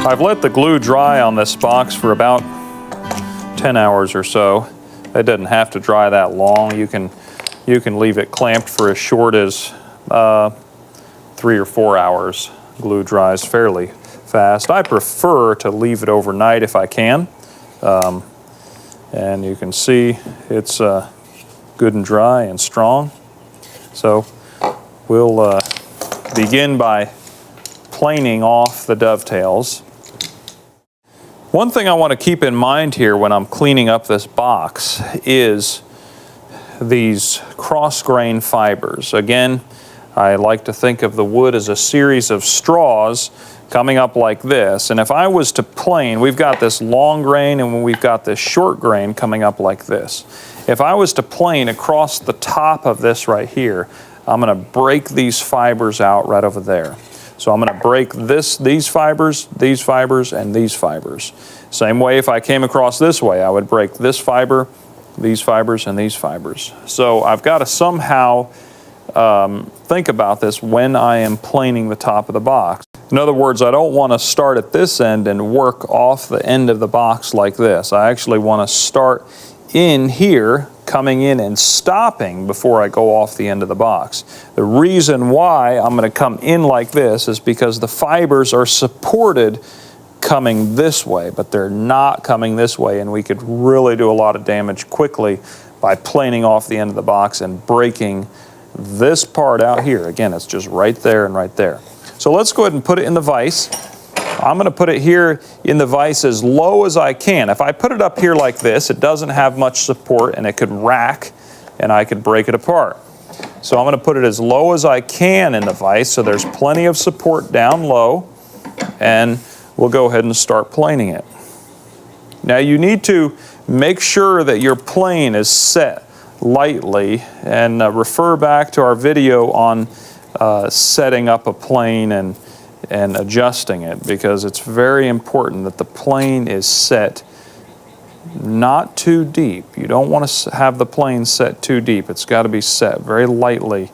I've let the glue dry on this box for about 10 hours or so. It doesn't have to dry that long. You can leave it clamped for as short as 3 or 4 hours. Glue dries fairly fast. I prefer to leave it overnight if I can. And you can see it's good and dry and strong. So we'll begin by planing off the dovetails. One thing I want to keep in mind here when I'm cleaning up this box is these cross-grain fibers. Again, I like to think of the wood as a series of straws coming up like this. And if I was to plane, we've got this long grain and we've got this short grain coming up like this. If I was to plane across the top of this right here, I'm going to break these fibers out right over there. So I'm going to break these fibers, and these fibers. Same way if I came across this way, I would break this fiber, these fibers, and these fibers. So I've got to somehow think about this when I am planing the top of the box. In other words, I don't want to start at this end and work off the end of the box like this. I actually want to start in here, coming in and stopping before I go off the end of the box. The reason why I'm going to come in like this is because the fibers are supported coming this way, but they're not coming this way, and we could really do a lot of damage quickly by planing off the end of the box and breaking this part out here. Again, it's just right there and right there. So let's go ahead and put it in the vise. I'm going to put it here in the vise as low as I can. If I put it up here like this, it doesn't have much support and it could rack and I could break it apart. So I'm going to put it as low as I can in the vise so there's plenty of support down low, and we'll go ahead and start planing it. Now you need to make sure that your plane is set lightly, and refer back to our video on setting up a plane and adjusting it, because it's very important that the plane is set not too deep. You don't want to have the plane set too deep. It's got to be set very lightly,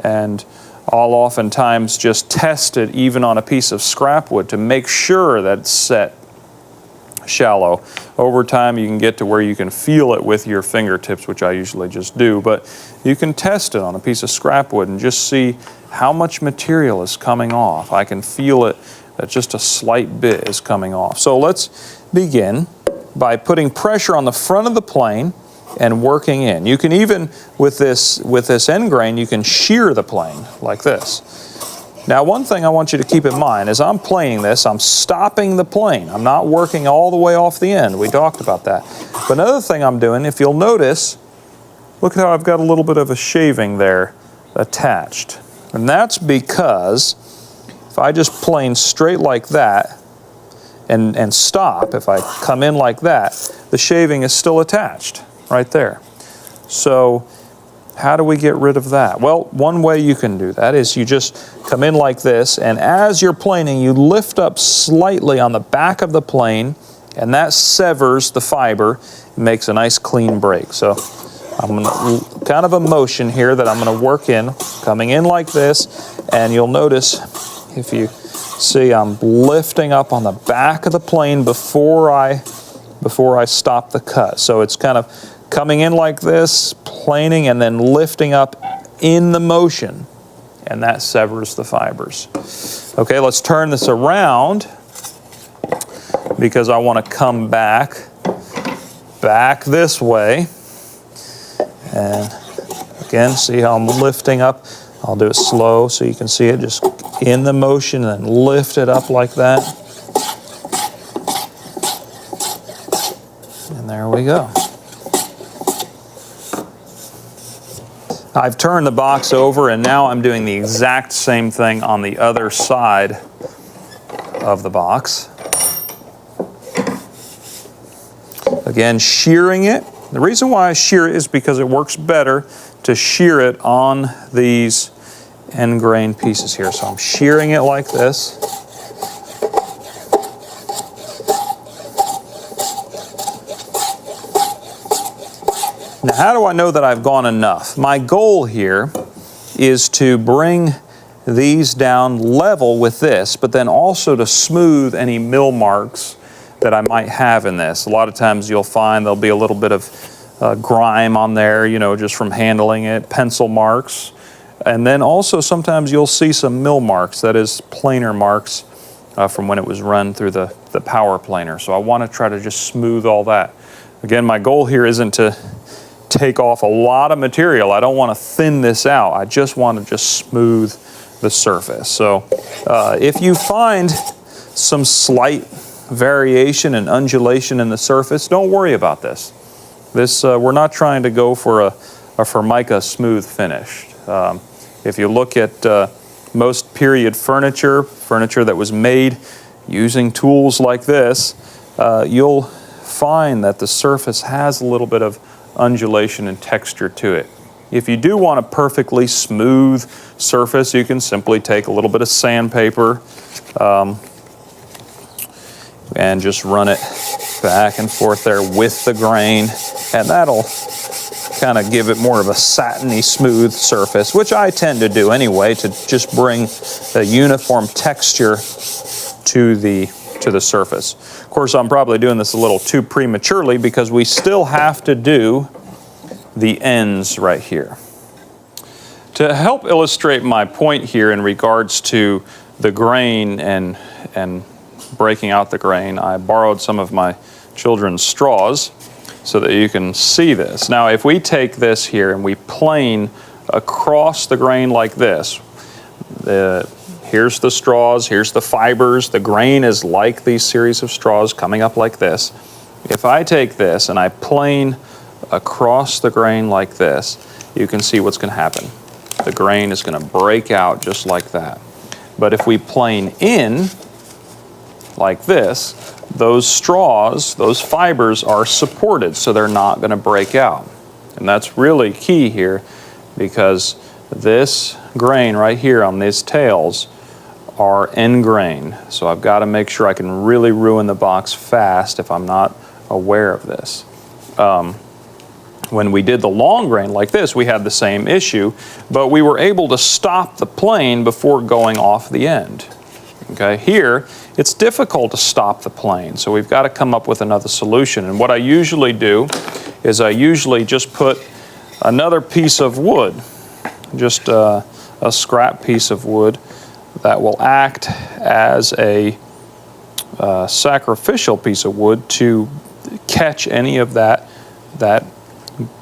and I'll oftentimes just test it even on a piece of scrap wood to make sure that it's set shallow. Over time you can get to where you can feel it with your fingertips, which I usually just do, but you can test it on a piece of scrap wood and just see how much material is coming off. I can feel it, that just a slight bit is coming off. So let's begin by putting pressure on the front of the plane and working in. You can even, with this end grain, you can shear the plane like this. Now one thing I want you to keep in mind is I'm planing this, I'm stopping the plane. I'm not working all the way off the end. We talked about that. But another thing I'm doing, if you'll notice, look at how I've got a little bit of a shaving there attached. And that's because if I just plane straight like that and stop, if I come in like that, the shaving is still attached right there. So how do we get rid of that? Well, one way you can do that is you just come in like this, and as you're planing, you lift up slightly on the back of the plane, and that severs the fiber and makes a nice clean break. So I'm going to kind of a motion here that I'm going to work in, coming in like this, and you'll notice, if you see, I'm lifting up on the back of the plane before I stop the cut. So it's kind of coming in like this, planing, and then lifting up in the motion, and that severs the fibers. Okay, let's turn this around because I want to come back this way. And again, see how I'm lifting up? I'll do it slow so you can see it just in the motion and lift it up like that. And there we go. I've turned the box over, and now I'm doing the exact same thing on the other side of the box. Again, shearing it. The reason why I shear it is because it works better to shear it on these end grain pieces here. So I'm shearing it like this. Now, how do I know that I've gone enough? My goal here is to bring these down level with this, but then also to smooth any mill marks that I might have in this. A lot of times you'll find there'll be a little bit of grime on there, you know, just from handling it, pencil marks. And then also sometimes you'll see some mill marks, that is planer marks from when it was run through the power planer. So I want to try to just smooth all that. Again, my goal here isn't to take off a lot of material. I don't want to thin this out. I just want to just smooth the surface. So if you find some slight variation and undulation in the surface, don't worry about this. We're not trying to go for a Formica smooth finish. If you look at most period furniture that was made using tools like this, you'll find that the surface has a little bit of undulation and texture to it. If you do want a perfectly smooth surface, you can simply take a little bit of sandpaper and just run it back and forth there with the grain, and that'll kind of give it more of a satiny smooth surface, which I tend to do anyway, to just bring a uniform texture to the surface. Of course, I'm probably doing this a little too prematurely because we still have to do the ends right here. To help illustrate my point here in regards to the grain and breaking out the grain, I borrowed some of my children's straws so that you can see this. Now, if we take this here and we plane across the grain like this, here's the straws, here's the fibers, the grain is like these series of straws coming up like this. If I take this and I plane across the grain like this, you can see what's going to happen. The grain is going to break out just like that. But if we plane in like this, those straws, those fibers are supported, so they're not going to break out. And that's really key here, because this grain right here on these tails are end grain. So I've got to make sure I can really ruin the box fast if I'm not aware of this. When we did the long grain like this, we had the same issue, but we were able to stop the plane before going off the end. Okay, here, it's difficult to stop the plane, so we've got to come up with another solution. And what I usually do is I usually just put another piece of wood, just a scrap piece of wood that will act as a sacrificial piece of wood to catch any of that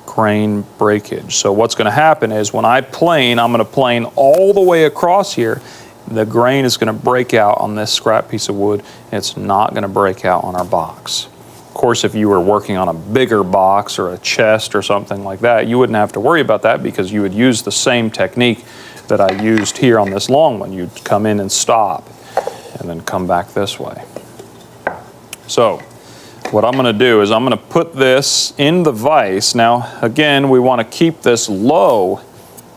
grain breakage. So what's going to happen is when I plane, I'm going to plane all the way across here. The grain is going to break out on this scrap piece of wood. It's not going to break out on our box. Of course, if you were working on a bigger box or a chest or something like that, you wouldn't have to worry about that because you would use the same technique that I used here on this long one. You'd come in and stop and then come back this way. So what I'm going to do is I'm going to put this in the vise. Now, again, we want to keep this low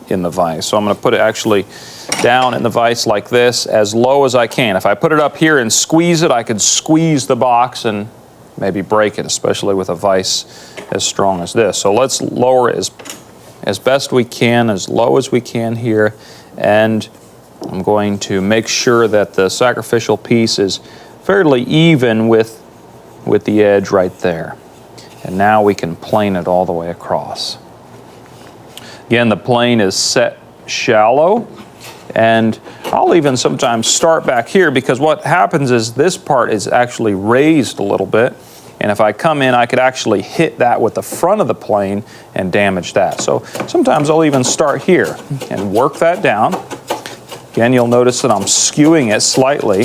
in the vise. So I'm going to put it actually down in the vise like this, as low as I can. If I put it up here and squeeze it, I could squeeze the box and maybe break it, especially with a vise as strong as this. So let's lower it as best we can, as low as we can here. And I'm going to make sure that the sacrificial piece is fairly even with the edge right there. And now we can plane it all the way across. Again, the plane is set shallow, and I'll even sometimes start back here because what happens is this part is actually raised a little bit, and if I come in, I could actually hit that with the front of the plane and damage that. So sometimes I'll even start here and work that down. Again, you'll notice that I'm skewing it slightly.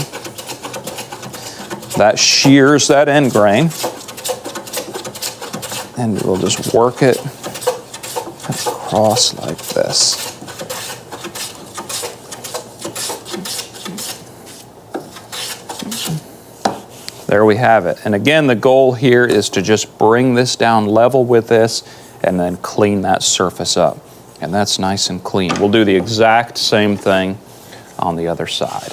That shears that end grain, and we'll just work it across like this. There we have it. And again, the goal here is to just bring this down level with this and then clean that surface up. And that's nice and clean. We'll do the exact same thing on the other side.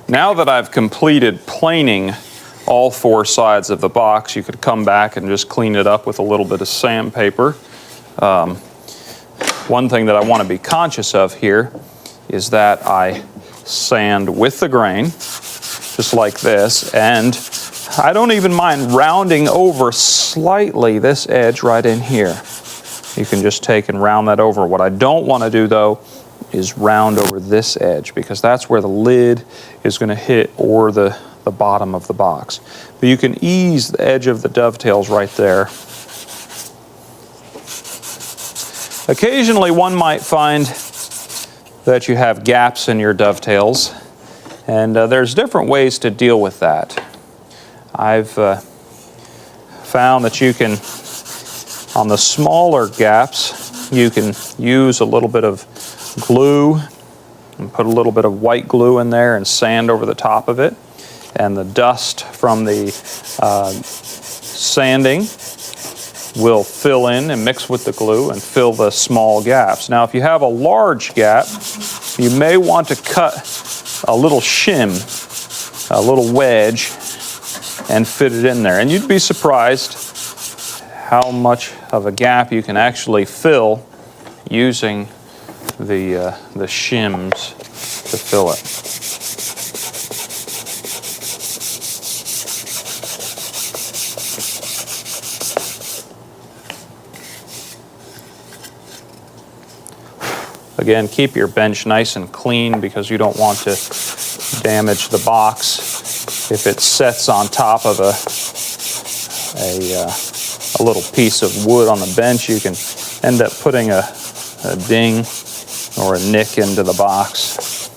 Now that I've completed planing all 4 sides of the box, you could come back and just clean it up with a little bit of sandpaper. One thing that I want to be conscious of here is that I sand with the grain, just like this, and I don't even mind rounding over slightly this edge right in here. You can just take and round that over. What I don't want to do though is round over this edge, because that's where the lid is going to hit, or the bottom of the box. But you can ease the edge of the dovetails right there. Occasionally one might find that you have gaps in your dovetails, and there's different ways to deal with that. I've found that you can, on the smaller gaps, you can use a little bit of glue and put a little bit of white glue in there and sand over the top of it, and the dust from the sanding will fill in and mix with the glue and fill the small gaps. Now if you have a large gap, you may want to cut a little shim, a little wedge, and fit it in there. And you'd be surprised how much of a gap you can actually fill using the shims to fill it. Again, keep your bench nice and clean, because you don't want to damage the box. If it sets on top of a little piece of wood on the bench, you can end up putting a ding or a nick into the box.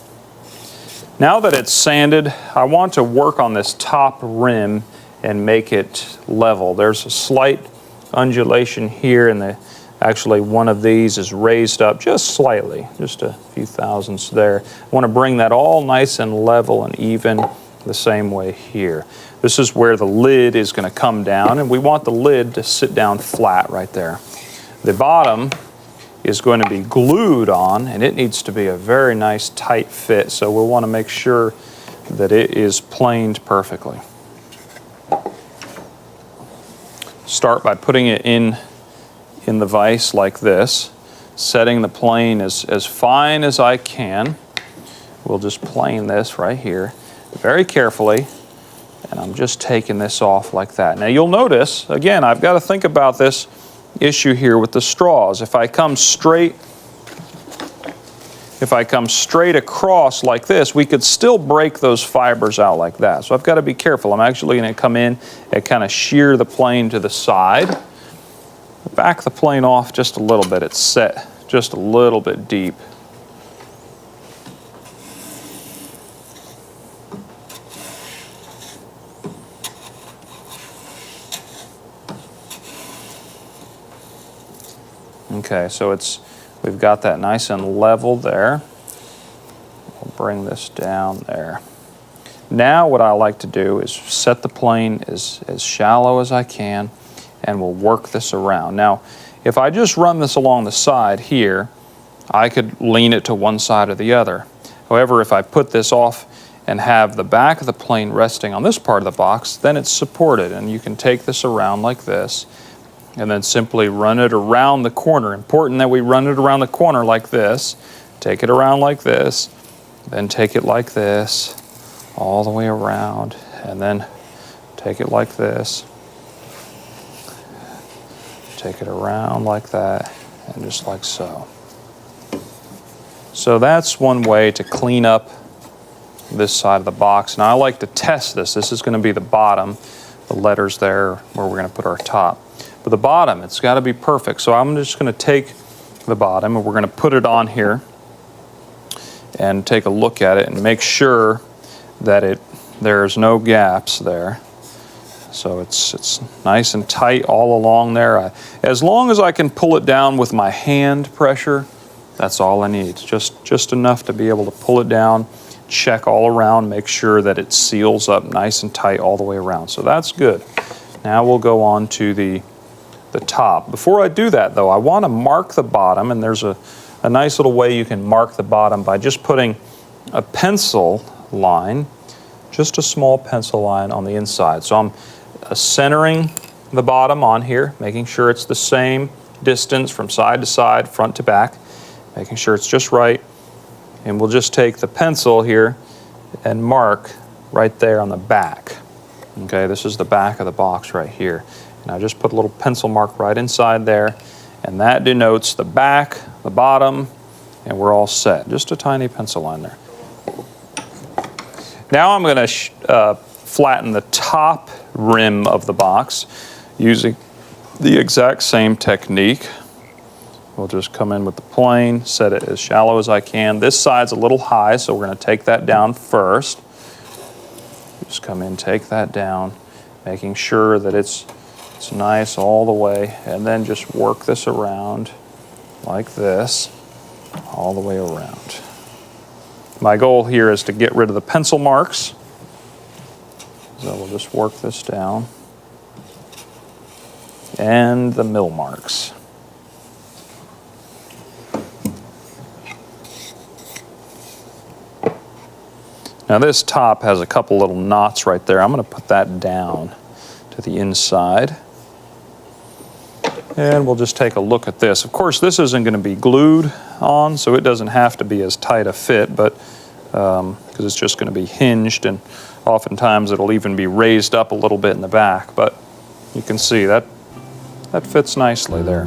Now that it's sanded, I want to work on this top rim and make it level. There's a slight undulation here, and actually one of these is raised up just slightly, just a few thousandths there. I want to bring that all nice and level and even the same way here. This is where the lid is going to come down, and we want the lid to sit down flat right there. The bottom is going to be glued on, and it needs to be a very nice tight fit, so we'll want to make sure that it is planed perfectly. Start by putting it in the vise like this, setting the plane as fine as I can. We'll just plane this right here very carefully, and I'm just taking this off like that. Now you'll notice, again, I've got to think about this issue here with the straws. If I come straight across like this, we could still break those fibers out like that. So I've got to be careful. I'm actually going to come in and kind of shear the plane to the side. Back the plane off just a little bit. It's set just a little bit deep. Okay, so we've got that nice and level there. We'll bring this down there. Now what I like to do is set the plane as shallow as I can, and we'll work this around. Now, if I just run this along the side here, I could lean it to one side or the other. However, if I put this off and have the back of the plane resting on this part of the box, then it's supported, and you can take this around like this and then simply run it around the corner. Important that we run it around the corner like this. Take it around like this, then take it like this, all the way around, and then take it like this. Take it around like that, and just like so. So that's one way to clean up this side of the box. Now I like to test this. This is going to be the bottom, the letters there where we're going to put our top. But the bottom, it's got to be perfect. So I'm just going to take the bottom and we're going to put it on here and take a look at it and make sure that there's no gaps there. So it's nice and tight all along there. As long as I can pull it down with my hand pressure, that's all I need. Just enough to be able to pull it down, check all around, make sure that it seals up nice and tight all the way around. So that's good. Now we'll go on to the top. Before I do that though, I want to mark the bottom, and there's a nice little way you can mark the bottom by just putting a pencil line just a small pencil line on the inside. So I'm centering the bottom on here, making sure it's the same distance from side to side, front to back, making sure it's just right. And we'll just take the pencil here and mark right there on the back. Okay, this is the back of the box right here. And I just put a little pencil mark right inside there, and that denotes the back, the bottom, and we're all set. Just a tiny pencil line there. Now I'm going to flatten the top rim of the box using the exact same technique. We'll just come in with the plane, set it as shallow as I can. This side's a little high, so we're going to take that down first. Just come in, take that down, making sure that it's nice all the way, and then just work this around like this, all the way around. My goal here is to get rid of the pencil marks. So we'll just work this down. And the mill marks. Now this top has a couple little knots right there. I'm going to put that down to the inside. And we'll just take a look at this. Of course, this isn't going to be glued on, so it doesn't have to be as tight a fit, but because it's just going to be hinged, and oftentimes it'll even be raised up a little bit in the back. But you can see that fits nicely there.